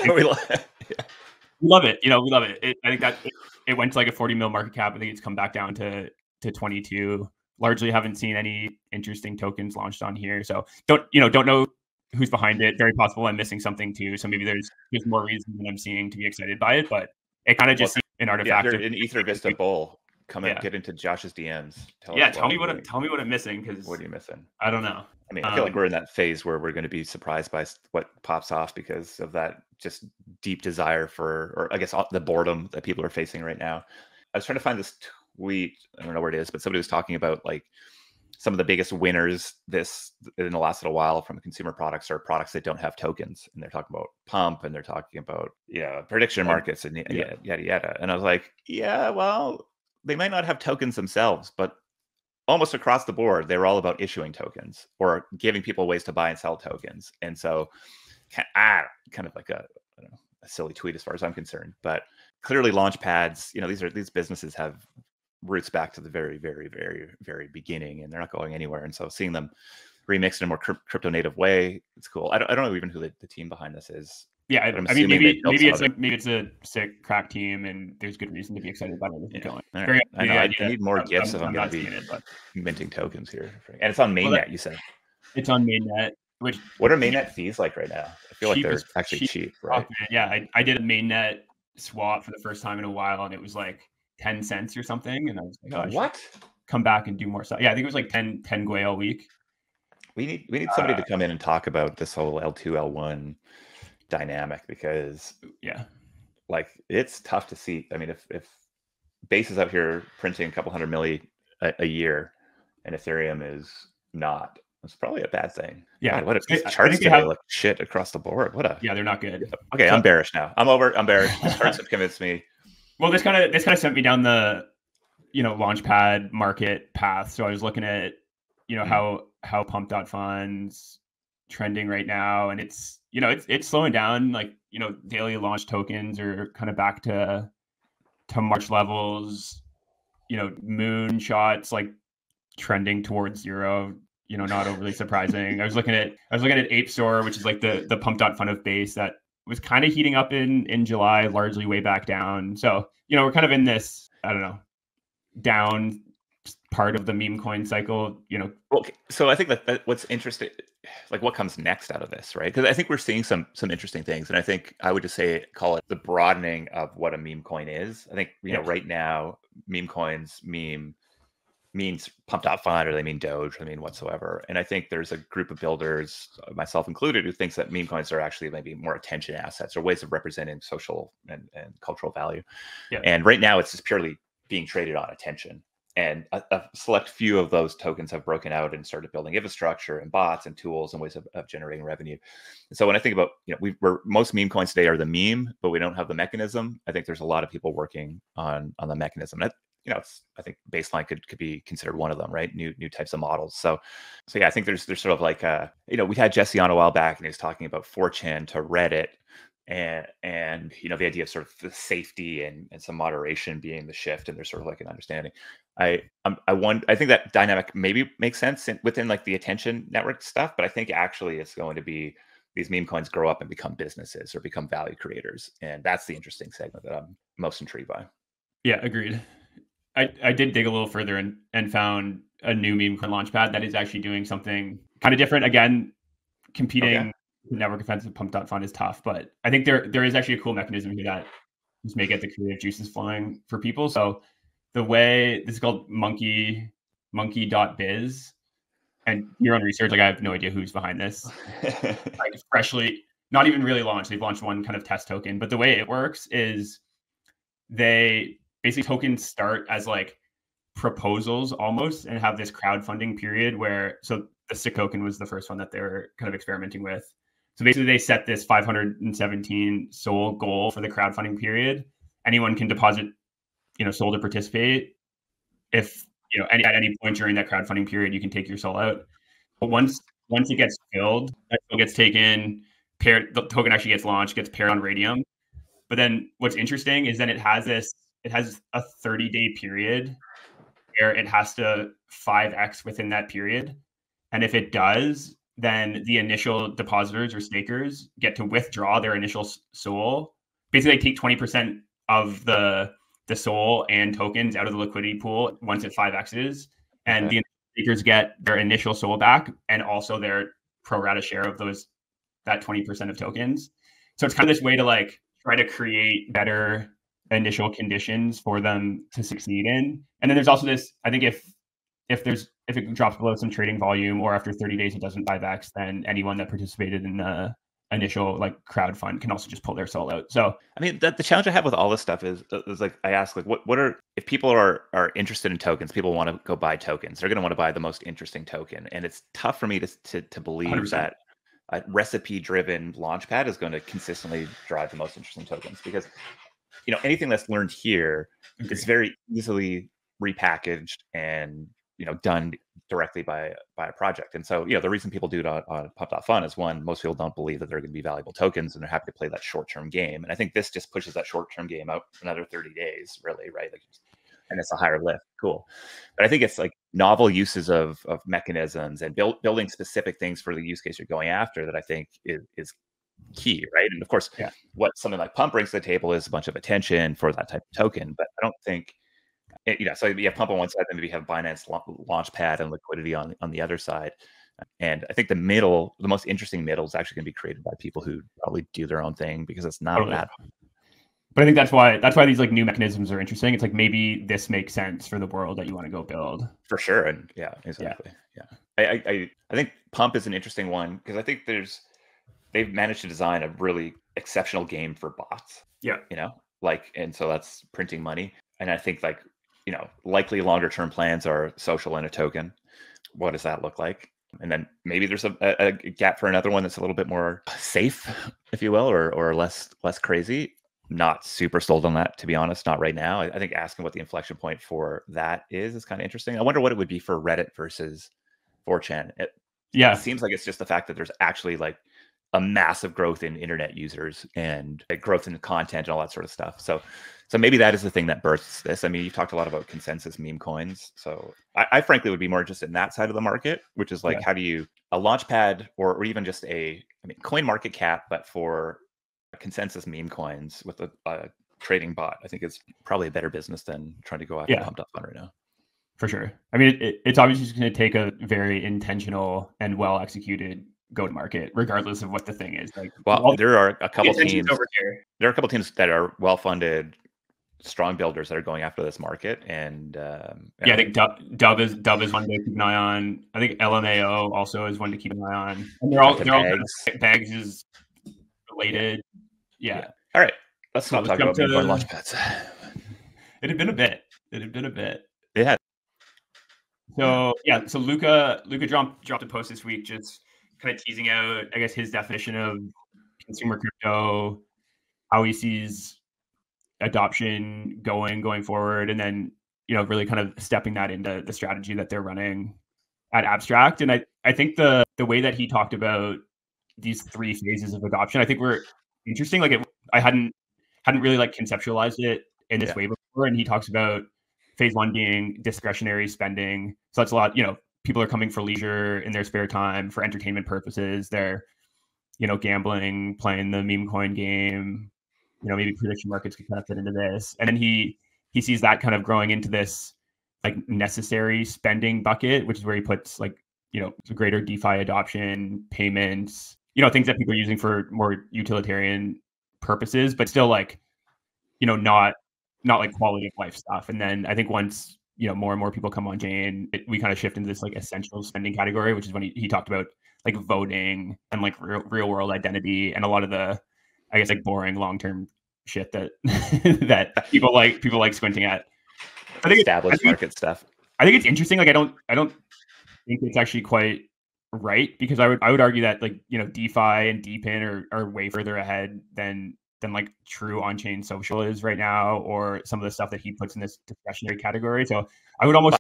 Speaker 1: We love it. We love it. I think that it went to like a 40 mil market cap. I think it's come back down to 22. Largely haven't seen any interesting tokens launched on here. So don't know who's behind it. Very possible I'm missing something too. So maybe there's more reason than I'm seeing to be excited by it, but it kind of just seems an artifact.
Speaker 3: Yeah, an Ethervista bull. Come and get into Josh's DMs.
Speaker 1: Tell me what I'm missing, because
Speaker 3: what are you missing?
Speaker 1: I don't know.
Speaker 3: I mean, I feel like we're in that phase where we're going to be surprised by what pops off because of that just deep desire for, or I guess the boredom that people are facing right now. I was trying to find this tweet. I don't know where it is, but somebody was talking about like some of the biggest winners in the last little while from consumer products are products that don't have tokens. And they're talking about pump, and they're talking about prediction markets and yada yada. And I was like, yeah, well, they might not have tokens themselves, but almost across the board, they were all about issuing tokens or giving people ways to buy and sell tokens. And so kind of like a silly tweet as far as I'm concerned, but clearly Launchpads, these businesses have roots back to the very, very, very, very beginning, and they're not going anywhere. And so seeing them remixed in a more crypto native way, it's cool. I don't know even who the team behind this is.
Speaker 1: Yeah, I mean, maybe it's a sick crack team, and there's good reason to be excited about everything going.
Speaker 3: Right. I need more gifts if I'm going to be minting tokens here. And it's on mainnet, you said.
Speaker 1: It's on mainnet.
Speaker 3: What are mainnet fees like right now? I feel like they're actually cheap, right?
Speaker 1: Yeah, I did a mainnet swap for the first time in a while, and it was like 10 cents or something, and I was like, oh, what? Come back and do more stuff. Yeah, I think it was like 10 Gwei a week.
Speaker 3: We need somebody to come in and talk about this whole L2 L1 dynamic, because like it's tough to see. I mean, if Base is out here printing a couple hundred milli a year and Ethereum is not, it's probably a bad thing.
Speaker 1: Yeah.
Speaker 3: God, what if these charts today look shit across the board? They're not good. Okay, I'm bearish now. I'm bearish. These charts have convinced me.
Speaker 1: Well, this kind of sent me down the launchpad market path. So I was looking at, how pump.fund's trending right now, and it's slowing down. Like, daily launch tokens are kind of back to March levels. Moonshots like trending towards zero. Not overly surprising. I was looking at Ape Store, which is like the pump.fund of base that was kind of heating up in July, largely way back down. So, we're kind of in this, I don't know, down part of the meme coin cycle,
Speaker 3: Okay. So I think that what's interesting, like what comes next out of this, right? Because I think we're seeing some interesting things. And I think I would just call it the broadening of what a meme coin is. I think, right now, meme coins means pump.fund, or they mean Doge, or they mean whatsoever. And I think there's a group of builders, myself included, who thinks that meme coins are actually maybe more attention assets or ways of representing social and cultural value.
Speaker 1: Yeah.
Speaker 3: And right now it's just purely being traded on attention. And a select few of those tokens have broken out and started building infrastructure and bots and tools and ways of generating revenue. And so when I think about, most meme coins today are the meme, but we don't have the mechanism. I think there's a lot of people working on the mechanism. I think baseline could be considered one of them, right? New types of models. So yeah, I think there's sort of like we had Jesse on a while back, and he was talking about 4chan to Reddit, and the idea of sort of the safety and some moderation being the shift, and there's sort of like an understanding. I think that dynamic maybe makes sense within like the attention network stuff, but I think actually it's going to be these meme coins grow up and become businesses or become value creators, and that's the interesting segment that I'm most intrigued by.
Speaker 1: Yeah, agreed. I did dig a little further and found a new meme coin launchpad that is actually doing something kind of different. Again, competing with network effects of pump.fund is tough, but I think there is actually a cool mechanism here that just may get the creative juices flowing for people. So the way this is called monkey.biz, and your own research, like I have no idea who's behind this. Like freshly, not even really launched. They've launched one kind of test token, but the way it works is they basically tokens start as like proposals almost and have this crowdfunding period so the SIC token was the first one that they were kind of experimenting with. So basically they set this 517 SOL goal for the crowdfunding period. Anyone can deposit, SOL to participate. If, at any point during that crowdfunding period, you can take your SOL out. But once it gets filled, that SOL gets taken, paired, the token actually gets launched, gets paired on Radium. But then what's interesting is then it has a 30-day period where it has to 5x within that period. And if it does, then the initial depositors or stakers get to withdraw their initial SOL. Basically, they take 20% of the SOL and tokens out of the liquidity pool once it 5x's. And the stakers get their initial SOL back and also their pro rata share of that 20% of tokens. So it's kind of this way to like try to create better initial conditions for them to succeed in. And then there's also this, I think if it drops below some trading volume or after 30 days it doesn't 5x, then anyone that participated in the initial like crowdfund can also just pull their SOL out. So
Speaker 3: I mean, the challenge I have with all this stuff is like I ask like what are, if people are interested in tokens, people want to go buy tokens, they're going to want to buy the most interesting token, and it's tough for me to believe 100%. That a recipe driven launchpad is going to consistently drive the most interesting tokens, because anything that's learned here is very easily repackaged and done directly by a project. And so the reason people do it on pump.fund is, one, most people don't believe that they're going to be valuable tokens, and they're happy to play that short-term game. And I think this just pushes that short-term game out another 30 days, really, right? Like, and it's a higher lift. Cool. But I think it's like novel uses of mechanisms and building specific things for the use case you're going after that I think is key, right? And of course, what something like Pump brings to the table is a bunch of attention for that type of token. But I don't think, so you have Pump on one side, then maybe you have Binance Launchpad and liquidity on the other side. And I think the most interesting middle is actually going to be created by people who probably do their own thing, because it's not that hard.
Speaker 1: But I think that's why these like new mechanisms are interesting. It's like maybe this makes sense for the world that you want to go build.
Speaker 3: For sure. And exactly. I think Pump is an interesting one, because I think they've managed to design a really exceptional game for bots.
Speaker 1: Yeah.
Speaker 3: And so that's printing money. And I think likely longer term plans are social and a token. What does that look like? And then maybe there's a gap for another one that's a little bit more safe, if you will, or less crazy. not super sold on that, to be honest. Not right now. I think asking what the inflection point for that is kind of interesting. I wonder what it would be for Reddit versus 4chan. It seems like it's just the fact that there's actually like a massive growth in internet users and growth in content and all that sort of stuff. So maybe that is the thing that births this. I mean, you've talked a lot about consensus meme coins. So I frankly would be more interested in that side of the market, which is like, how do you, a launchpad or even just coin market cap, but for consensus meme coins with a trading bot, I think it's probably a better business than trying to go after pumped up fund right now.
Speaker 1: For sure. I mean, it's obviously just going to take a very intentional and well executed go to market, regardless of what the thing is. Like,
Speaker 3: well, there are a couple teams over here. There are a couple teams that are well funded, strong builders that are going after this market, and
Speaker 1: I think Dub is one to keep an eye on. I think LMAO also is one to keep an eye on. And they're all Bags is related. Yeah.
Speaker 3: All right, let's stop talking about Memecoin launchpads.
Speaker 1: It had been a bit.
Speaker 3: Yeah.
Speaker 1: So Luca dropped a post this week, just kind of teasing out, I guess, his definition of consumer crypto, how he sees adoption going forward, and then really kind of stepping that into the strategy that they're running at Abstract. And I think the way that he talked about these 3 phases of adoption, I think were interesting. Like I hadn't really like conceptualized it in this way before. And he talks about phase 1 being discretionary spending. So that's a lot, people are coming for leisure in their spare time, for entertainment purposes. They're, gambling, playing the meme coin game, maybe prediction markets could kind of fit into this. And then he sees that kind of growing into this like necessary spending bucket, which is where he puts like, greater DeFi adoption, payments, things that people are using for more utilitarian purposes, but still like, not like quality of life stuff. And then I think once, more and more people come on chain, we kind of shift into this like essential spending category, which is when he talked about like voting and like real world identity and a lot of the, I guess, like boring long-term shit that that people like squinting at.
Speaker 3: I think established market stuff.
Speaker 1: I think it's interesting. Like I don't think it's actually quite right, because I would argue that like DeFi and DePIN are way further ahead than like true on-chain social is right now, or some of the stuff that he puts in this discretionary category. So I would almost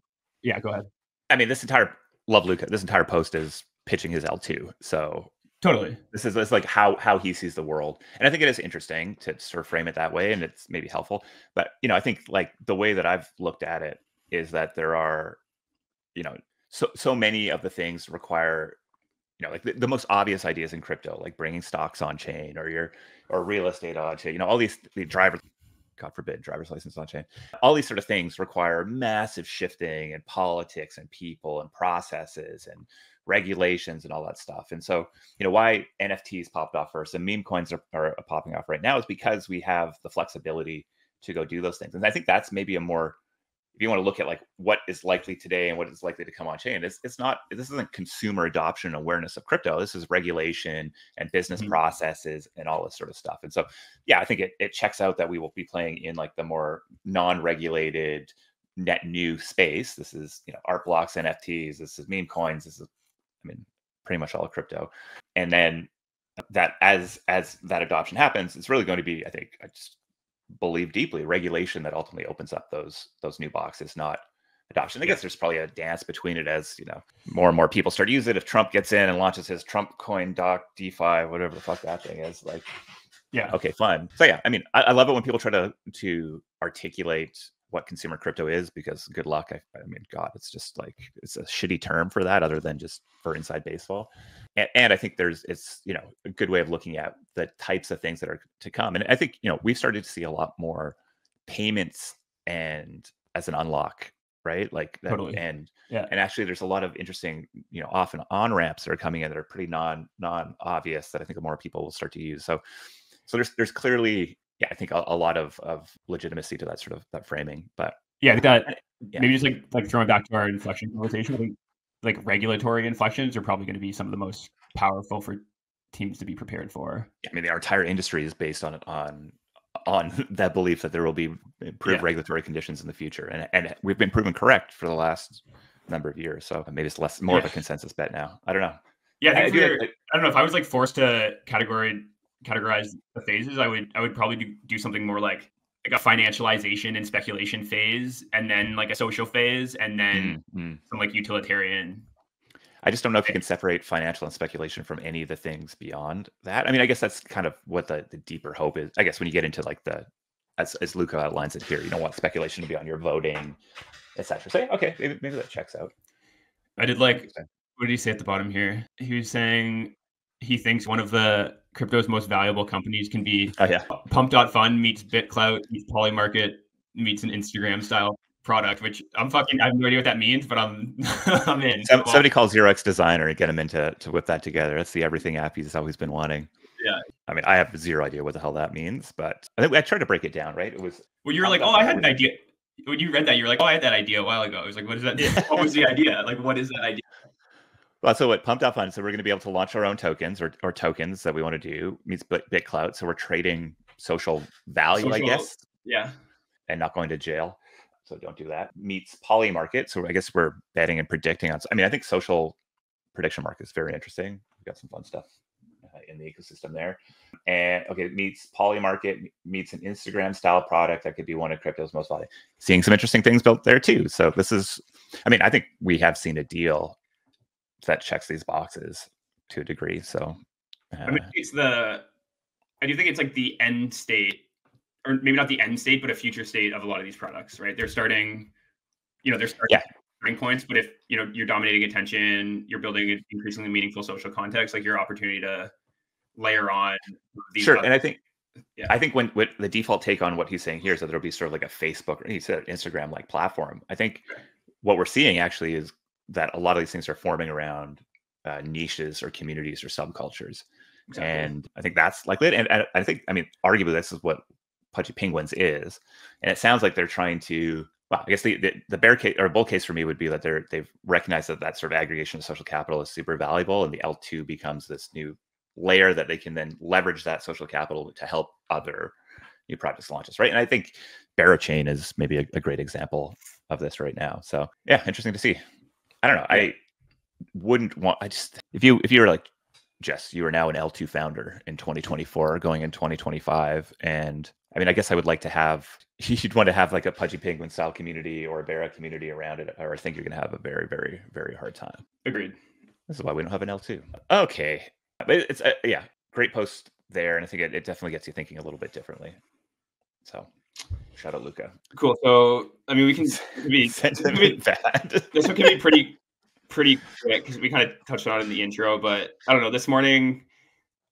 Speaker 1: go ahead.
Speaker 3: I mean, this entire post is pitching his L2. So
Speaker 1: totally,
Speaker 3: this is like how he sees the world, and I think it is interesting to sort of frame it that way, and it's maybe helpful. But I think like the way that I've looked at it is that there are so many of the things require like the most obvious ideas in crypto, like bringing stocks on chain or real estate on chain, all these God forbid, driver's license on chain. All these sort of things require massive shifting and politics and people and processes and regulations and all that stuff. And so, why NFTs popped off first and meme coins are popping off right now is because we have the flexibility to go do those things. And I think that's maybe a more, if you want to look at like what is likely today and what is likely to come on chain, this isn't consumer adoption and awareness of crypto. This is regulation and business processes and all this sort of stuff. And so, I think it checks out that we will be playing in like the more non-regulated net new space. This is, art blocks, NFTs, this is meme coins. This is, pretty much all of crypto. And then that as that adoption happens, it's really going to be, I think, I just believe deeply, regulation that ultimately opens up those new boxes, not adoption. I guess there's probably a dance between it as more and more people start to use it. If Trump gets in and launches his Trump coin doc DeFi, whatever the fuck that thing is, like, okay, fun. So I love it when people try to articulate what consumer crypto is, because good luck. I mean, God, it's just like, it's a shitty term for that other than just for inside baseball. And I think it's a good way of looking at the types of things that are to come. And I think, we've started to see a lot more payments and as an unlock, right? Like that,
Speaker 1: totally.
Speaker 3: And actually there's a lot of interesting, off and on ramps that are coming in that are pretty non-obvious that I think more people will start to use. So there's clearly, I think a lot of legitimacy to that sort of that framing. But
Speaker 1: maybe just like throwing back to our inflection conversation, I think like regulatory inflections are probably going to be some of the most powerful for teams to be prepared for.
Speaker 3: I mean, our entire industry is based on that belief that there will be improved regulatory conditions in the future, and we've been proven correct for the last number of years. So maybe it's more of a consensus bet now. I don't know.
Speaker 1: I don't know if I was like forced to categorize the phases, I would probably do something more like a financialization and speculation phase, and then like a social phase, and then some like utilitarian.
Speaker 3: I just don't know if you can separate financial and speculation from any of the things beyond that. I mean, I guess that's kind of what the deeper hope is. I guess when you get into like as Luca outlines it here, you don't want speculation to be on your voting, etc. Say, okay, maybe that checks out.
Speaker 1: I did like, what did he say at the bottom here? He was saying he thinks one of the crypto's most valuable companies can be Pump.fund meets BitClout meets Polymarket meets an Instagram style product, which I have no idea what that means, but I'm in.
Speaker 3: Somebody call 0x Designer and get him in to whip that together. That's the everything app he's always been wanting.
Speaker 1: Yeah.
Speaker 3: I mean, I have zero idea what the hell that means, but I think I tried to break it down, right? It was,
Speaker 1: well, you were like, oh, I had an idea. When you read that, you were like, oh, I had that idea a while ago. I was like, what is that? What was the idea? Like, what is that idea?
Speaker 3: Well, so what Pump.fund, so we're going to be able to launch our own tokens or tokens that we want to do meets BitClout. So we're trading social value, I guess.
Speaker 1: Yeah.
Speaker 3: And not going to jail. So don't do that. Meets Polymarket. So I guess we're betting and predicting on, I mean, I think social prediction market is very interesting. We've got some fun stuff in the ecosystem there. And okay, it meets Polymarket, meets an Instagram style product that could be one of crypto's most valuable. Seeing some interesting things built there too. So this is, I mean, I think we have seen a deal that checks these boxes to a degree. So
Speaker 1: I mean, I do think it's like the end state, or maybe not the end state, but a future state of a lot of these products, right? They're starting starting points, but if you're dominating attention, you're building an increasingly meaningful social context, like your opportunity to layer on these.
Speaker 3: Sure, and I think when the default take on what he's saying here is that there'll be sort of like a Facebook, or he said Instagram like platform. I think what we're seeing actually is that a lot of these things are forming around niches or communities or subcultures. Exactly. And I think that's likely it. And I think, I mean, arguably this is what Pudgy Penguins is. And it sounds like they're trying to, well, I guess the bear case or bull case for me would be that they've recognized that sort of aggregation of social capital is super valuable. And the L2 becomes this new layer that they can then leverage that social capital to help other new projects launches, right? And I think Barrachain is maybe a great example of this right now. So yeah, interesting to see. I don't know. I wouldn't want, if you were like, Jess, you are now an L2 founder in 2024, going in 2025. And I mean, I guess I would like to have, you'd want to have like a Pudgy Penguin style community or a Barra community around it, or I think you're going to have a very, very, very hard time.
Speaker 1: Agreed.
Speaker 3: This is why we don't have an L2. Okay. But it's, great post there. And I think it definitely gets you thinking a little bit differently. So shout out Luca.
Speaker 1: Cool. So, I mean, this one can be pretty quick because we kind of touched on it in the intro, but I don't know. This morning,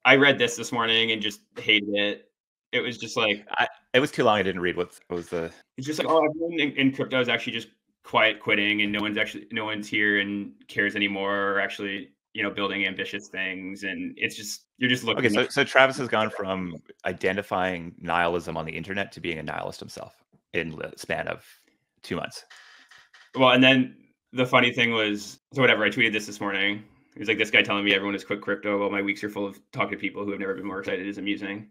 Speaker 1: I read this morning and just hated it. It was just like,
Speaker 3: it was too long. I didn't read what was the.
Speaker 1: It's just like, oh, everyone in crypto is actually just quiet quitting, and no one's here and cares anymore, or actually, building ambitious things. And it's just, you're just looking.
Speaker 3: Okay, so Travis has gone from identifying nihilism on the internet to being a nihilist himself in the span of 2 months.
Speaker 1: Well, and then the funny thing was, so whatever, I tweeted this morning. It was like, this guy telling me everyone has quit crypto. Well, my weeks are full of talking to people who have never been more excited is amusing.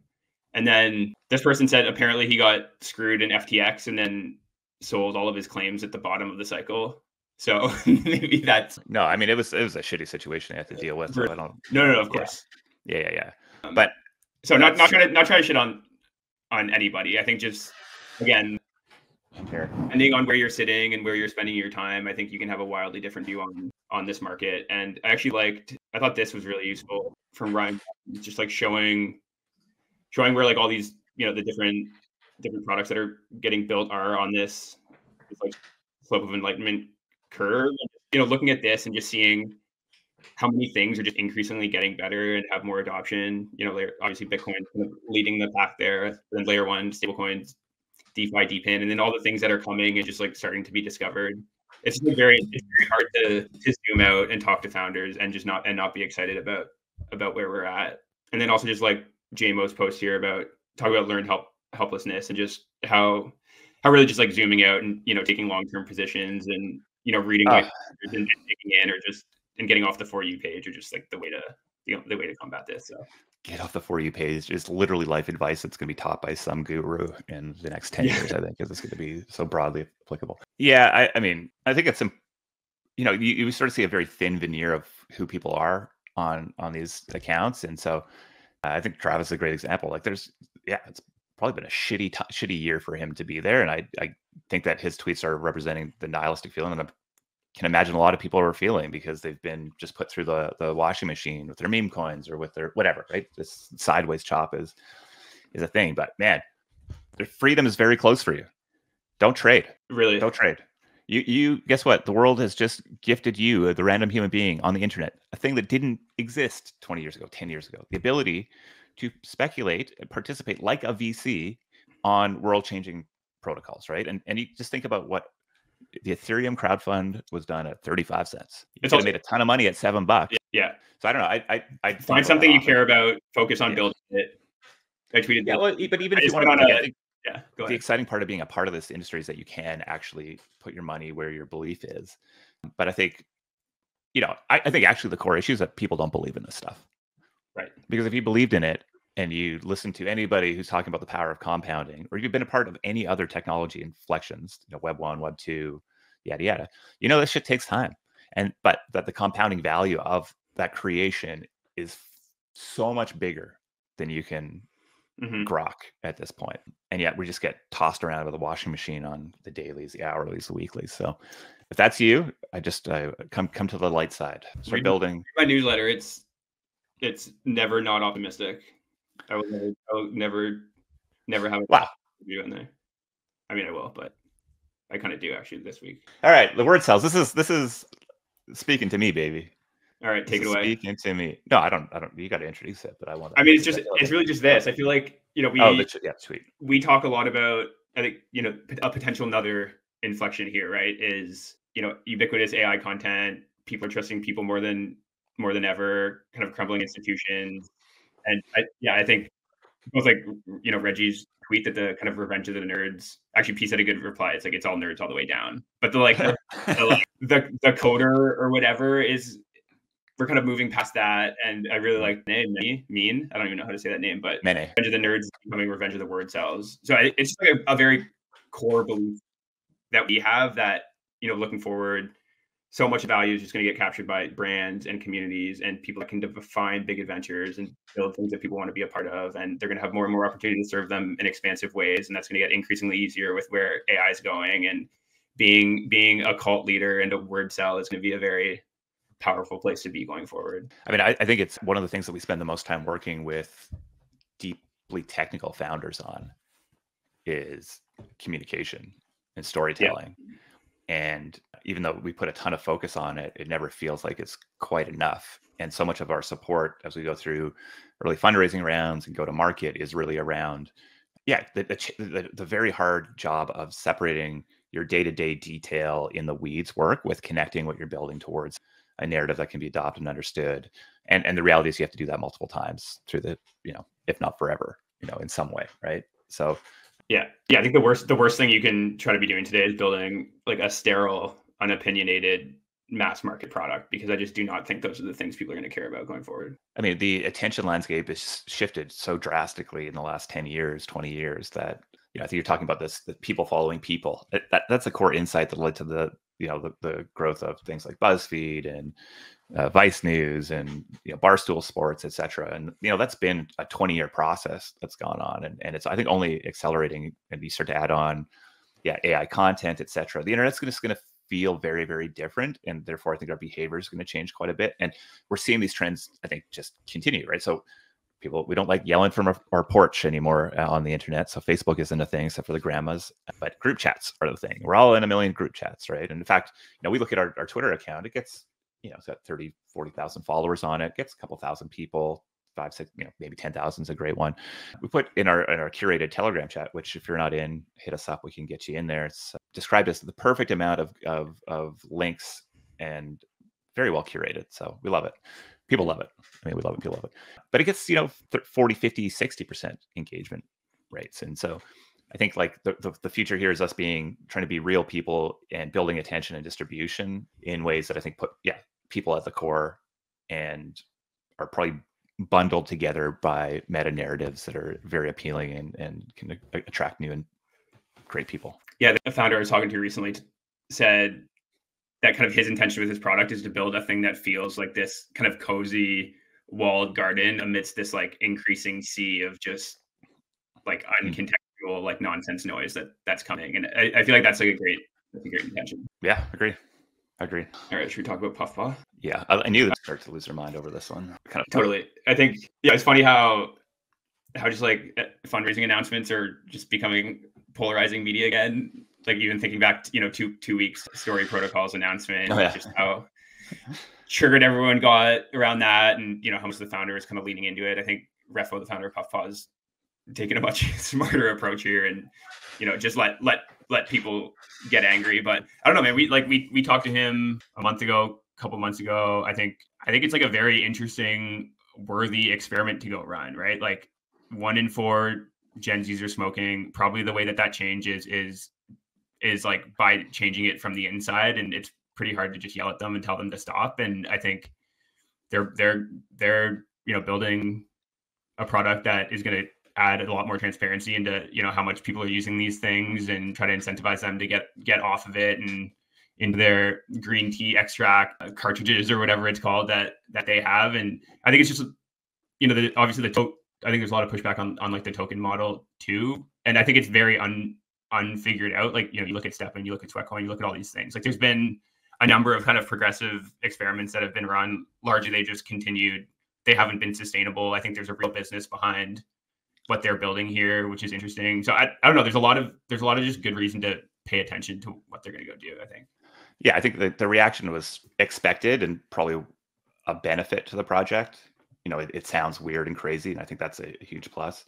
Speaker 1: And then this person said apparently he got screwed in FTX and then sold all of his claims at the bottom of the cycle. So maybe that's
Speaker 3: no. I mean, it was a shitty situation I had to deal with. So I don't.
Speaker 1: No, of course.
Speaker 3: Yeah. But
Speaker 1: so not trying to shit on anybody. I think just again, depending on where you're sitting and where you're spending your time, I think you can have a wildly different view on this market. And I thought this was really useful from Ryan, just like showing where like all these, the different products that are getting built are on this like slope of enlightenment curve. Looking at this and just seeing how many things are just increasingly getting better and have more adoption. Obviously Bitcoin kind of leading the pack there, then layer one stablecoins, DeFi, DePIN, and then all the things that are coming and just like starting to be discovered. It's very hard to zoom out and talk to founders and just not be excited about where we're at. And then also just like JMO's post here talk about learned helplessness and just how really just like zooming out and taking long-term positions and reading and digging in, or just and getting off the For You page, or just like the way to combat this. So
Speaker 3: get off the For You page is literally life advice that's going to be taught by some guru in the next 10 years, I think, because it's going to be so broadly applicable. Yeah, I mean, I think it's you sort of see a very thin veneer of who people are on these accounts, and so I think Travis is a great example. Like it's probably been a shitty year for him to be there. And I think that his tweets are representing the nihilistic feeling that I can imagine a lot of people are feeling, because they've been just put through the washing machine with their meme coins or with their whatever, right? This sideways chop is a thing. But man, their freedom is very close for you. Don't trade.
Speaker 1: Really?
Speaker 3: Don't trade. You guess what? The world has just gifted you, the random human being on the internet, a thing that didn't exist 20 years ago, 10 years ago. The ability to speculate and participate like a VC on world-changing protocols, right? And you just think about what the Ethereum crowdfund was done at 35 cents. You could have made a ton of money at $7.
Speaker 1: Yeah.
Speaker 3: So I don't know. I
Speaker 1: find something you care about, focus on building it. I tweeted.
Speaker 3: Yeah, well, but even if you want to, I think the exciting part of being a part of this industry is that you can actually put your money where your belief is. But I think, I think actually the core issue is that people don't believe in this stuff.
Speaker 1: Right. Because
Speaker 3: if you believed in it and you listen to anybody who's talking about the power of compounding, or you've been a part of any other technology inflections, Web 1, Web 2, yada, yada, this shit takes time. But that the compounding value of that creation is so much bigger than you can grok at this point. And yet we just get tossed around with a washing machine on the dailies, the hourlies, the weeklies. So if that's you, I just come to the light side. Start building
Speaker 1: my newsletter. It's never not optimistic. I will never have a review in there. I mean, I will, but I kind of do actually this week.
Speaker 3: All right, the Wordcels. This is speaking to me, baby.
Speaker 1: All right, take it away.
Speaker 3: Speaking to me. No, I don't. You got to introduce it, but I want.
Speaker 1: I mean, it's really just this. I feel like
Speaker 3: sweet.
Speaker 1: We talk a lot about, I think, a potential another inflection here, right? Is ubiquitous AI content. People are trusting people more than ever. Kind of crumbling institutions, and I think both Reggie's tweet that the kind of revenge of the nerds. Actually, Peace had a good reply. It's like it's all nerds all the way down, but the coder or whatever is. We're kind of moving past that, and I really like the name Mean. I don't even know how to say that name, but
Speaker 3: Revenge
Speaker 1: of the Nerds becoming Revenge of the Wordcels. So it's just like a very core belief that we have that looking forward, so much value is just going to get captured by brands and communities and people that can define big adventures and build things that people want to be a part of, and they're going to have more and more opportunity to serve them in expansive ways, and that's going to get increasingly easier with where AI is going, and being a cult leader and a Wordcel is going to be a very powerful place to be going forward.
Speaker 3: I mean, I think it's one of the things that we spend the most time working with deeply technical founders on is communication and storytelling. Yeah. And even though we put a ton of focus on it, it never feels like it's quite enough. And so much of our support as we go through early fundraising rounds and go to market is really around, the very hard job of separating your day-to-day detail in the weeds work with connecting what you're building towards a narrative that can be adopted and understood. And the reality is you have to do that multiple times through the, if not forever, in some way. Right. So,
Speaker 1: yeah. I think the worst thing you can try to be doing today is building like a sterile, unopinionated mass market product, because I just do not think those are the things people are going to care about going forward.
Speaker 3: I mean, the attention landscape has shifted so drastically in the last 10 years, 20 years that, I think you're talking about this, the people following people. That's a core insight that led to the growth of things like BuzzFeed and Vice News and Barstool Sports, et cetera. And that's been a 20-year process that's gone on, and it's, I think, only accelerating. And you start to add on, AI content, et cetera. The internet's just going to feel very, very different, and therefore I think our behavior is going to change quite a bit. And we're seeing these trends, I think, just continue, right? So we don't like yelling from our porch anymore on the internet. So Facebook isn't a thing except for the grandmas, but group chats are the thing. We're all in a million group chats, right? And in fact, we look at our Twitter account, it gets, it's got 30, 40,000 followers on it, gets a couple thousand people, 5, 6, maybe 10,000 is a great one. We put in our curated Telegram chat, which if you're not in, hit us up, we can get you in there. It's described as the perfect amount of links and very well curated. So we love it. People love it. I mean, we love it. People love it. But it gets, 40, 50, 60% engagement rates. And so I think like the future here is us trying to be real people and building attention and distribution in ways that I think put people at the core and are probably bundled together by meta narratives that are very appealing and can attract new and great people.
Speaker 1: Yeah, the founder I was talking to recently said that kind of his intention with his product is to build a thing that feels like this kind of cozy walled garden amidst this like increasing sea of just like uncontextual like nonsense noise that's coming. And I feel like that's like a great intention.
Speaker 3: Yeah, agree.
Speaker 1: All right, should we talk about Puffpaw?
Speaker 3: Yeah, I knew they'd start to lose their mind over this one. Kind of
Speaker 1: totally. I think it's funny how just like fundraising announcements are just becoming polarizing media again. Like even thinking back to, 2 weeks story protocols announcement, just how triggered everyone got around that, and how much the founder is kind of leaning into it. I think Refo, the founder of Puffpaw, is taking a much smarter approach here, and just let people get angry. But I don't know, man. We talked to him a couple months ago. I think it's like a very interesting, worthy experiment to go run, right? Like 1 in 4 Gen Zs are smoking. Probably the way that changes is like by changing it from the inside, and it's pretty hard to just yell at them and tell them to stop. And I think they're building a product that is going to add a lot more transparency into how much people are using these things, and try to incentivize them to get off of it and into their green tea extract cartridges or whatever it's called that they have. And I think it's just obviously I think there's a lot of pushback on like the token model too, and I think it's very unfigured out. Like you look at STEPN, you look at Sweatcoin, you look at all these things. Like there's been a number of kind of progressive experiments that have been run. Largely they just continued. They haven't been sustainable. I think there's a real business behind what they're building here, which is interesting. So I don't know. There's a lot of just good reason to pay attention to what they're going to go do, I think.
Speaker 3: Yeah, I think the reaction was expected and probably a benefit to the project. It sounds weird and crazy, and I think that's a huge plus.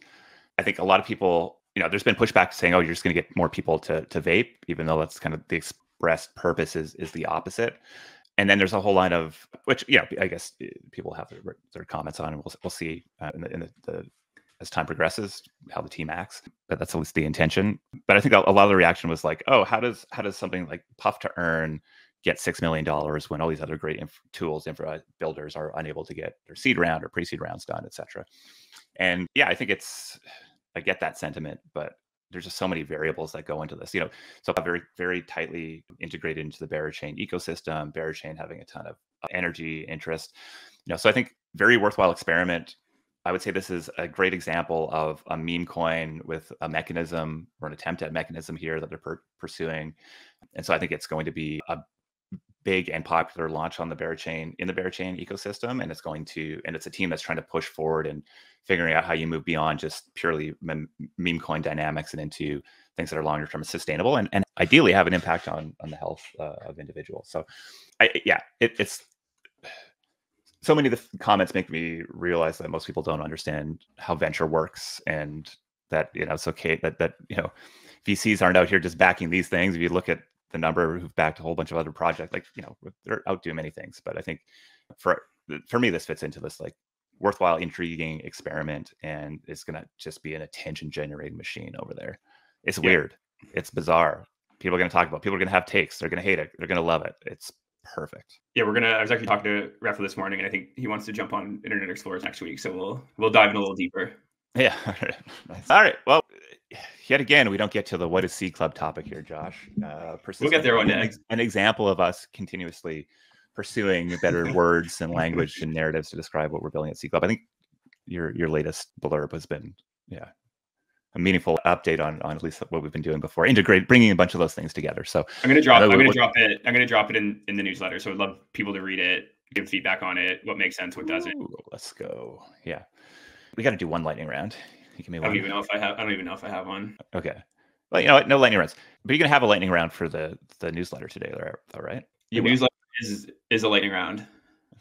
Speaker 3: I think a lot of people, there's been pushback saying, oh, you're just going to get more people to vape, even though that's kind of the expressed purpose is the opposite. And then there's a whole line of, which, I guess people have their comments on, and we'll see in the as time progresses how the team acts, but that's at least the intention. But I think a lot of the reaction was like, oh, how does something like Puff to Earn get $6 million when all these other great infra builders are unable to get their seed round or pre-seed rounds done, etc. And yeah, I think I get that sentiment, but there's just so many variables that go into this, so very, very tightly integrated into the Berachain ecosystem, Berachain having a ton of energy interest, so I think very worthwhile experiment. I would say this is a great example of a meme coin with a mechanism or an attempt at mechanism here that they're pursuing. And so I think it's going to be a big and popular launch on the Berachain ecosystem. And it's a team that's trying to push forward and figuring out how you move beyond just purely meme coin dynamics and into things that are longer term sustainable and ideally have an impact on the health of individuals. So it's so many of the comments make me realize that most people don't understand how venture works, and that it's okay that VCs aren't out here just backing these things. If you look at the number who've backed a whole bunch of other projects, like they're out doing many things. But I think for me, this fits into this like worthwhile, intriguing experiment, and it's gonna just be an attention generating machine over there. It's weird, it's bizarre. People are gonna talk about. People are gonna have takes. They're gonna hate it. They're gonna love it. It's perfect.
Speaker 1: Yeah, I was actually talking to Refo this morning, and I think he wants to jump on Internet Explorers next week, so we'll dive in a little deeper.
Speaker 3: Yeah. Nice. All right. Well, yet again, we don't get to the what is Seed Club topic here, Josh.
Speaker 1: We'll get there one day.
Speaker 3: An example of us continuously pursuing better words and language and narratives to describe what we're building at Seed Club. I think your latest blurb has been a meaningful update on at least what we've been doing before, bringing a bunch of those things together. So
Speaker 1: I'm going to drop it in the newsletter. So I'd love people to read it, give feedback on it, what makes sense, what doesn't.
Speaker 3: Let's go. Yeah. We got to do one lightning round. You give me one.
Speaker 1: I don't even know if I have one.
Speaker 3: Okay. Well, you know what? No lightning rounds, but you're going to have a lightning round for the newsletter today. All right.
Speaker 1: The newsletter is a lightning round.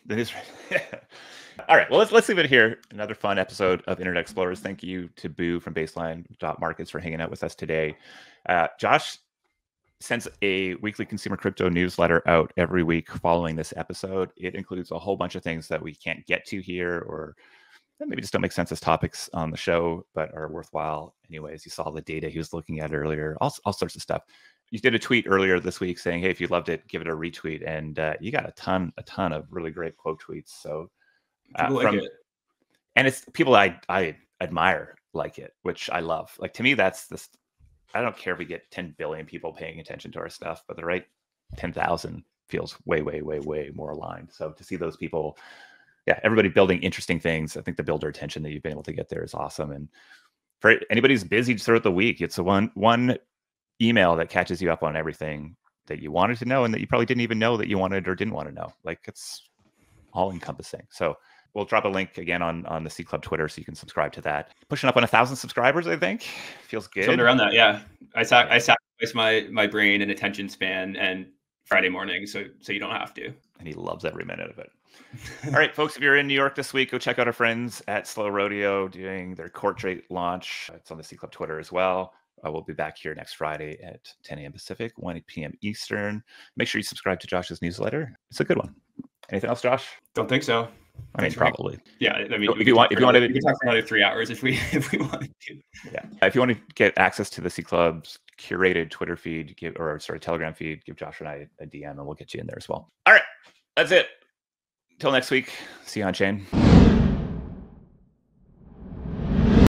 Speaker 3: The newsletter. All right. Well, let's leave it here. Another fun episode of Internet Explorers. Thank you to Boo from Baseline.Markets for hanging out with us today. Josh sends a weekly consumer crypto newsletter out every week following this episode. It includes a whole bunch of things that we can't get to here, or maybe just don't make sense as topics on the show, but are worthwhile anyways. You saw the data he was looking at earlier, all sorts of stuff. You did a tweet earlier this week saying, hey, if you loved it, give it a retweet. And you got a ton of really great quote tweets. So
Speaker 1: it.
Speaker 3: And it's people I admire like it, which I love. Like, to me, that's this. I don't care if we get 10 billion people paying attention to our stuff, but the right 10,000 feels way, way, way, way more aligned. So to see those people yeah, everybody building interesting things. I think the builder attention that you've been able to get there is awesome. And for anybody who's busy throughout the week, it's a one email that catches you up on everything that you wanted to know and that you probably didn't even know that you wanted or didn't want to know. Like, it's all encompassing. So we'll drop a link again on the C Club Twitter so you can subscribe to that. Pushing up on 1,000 subscribers, I think. Feels good.
Speaker 1: Something around that, yeah. I sacrifice my brain and attention span and Friday morning, so you don't have to.
Speaker 3: And he loves every minute of it. All right, folks, if you're in New York this week, go check out our friends at Slow Rodeo doing their court rate launch. It's on the C Club Twitter as well. We'll be back here next Friday at 10 a.m. Pacific, 1 p.m. Eastern. Make sure you subscribe to Josh's newsletter. It's a good one. Anything else, Josh?
Speaker 1: Don't think so.
Speaker 3: I mean, probably.
Speaker 1: Yeah, I mean,
Speaker 3: if you wanted,
Speaker 1: we can talk for another 3 hours if we wanted to.
Speaker 3: Yeah, if you want to get access to the C Club's curated Twitter feed, Telegram feed, give Josh and I a DM, and we'll get you in there as well. All right, that's it. Till next week. See you on chain.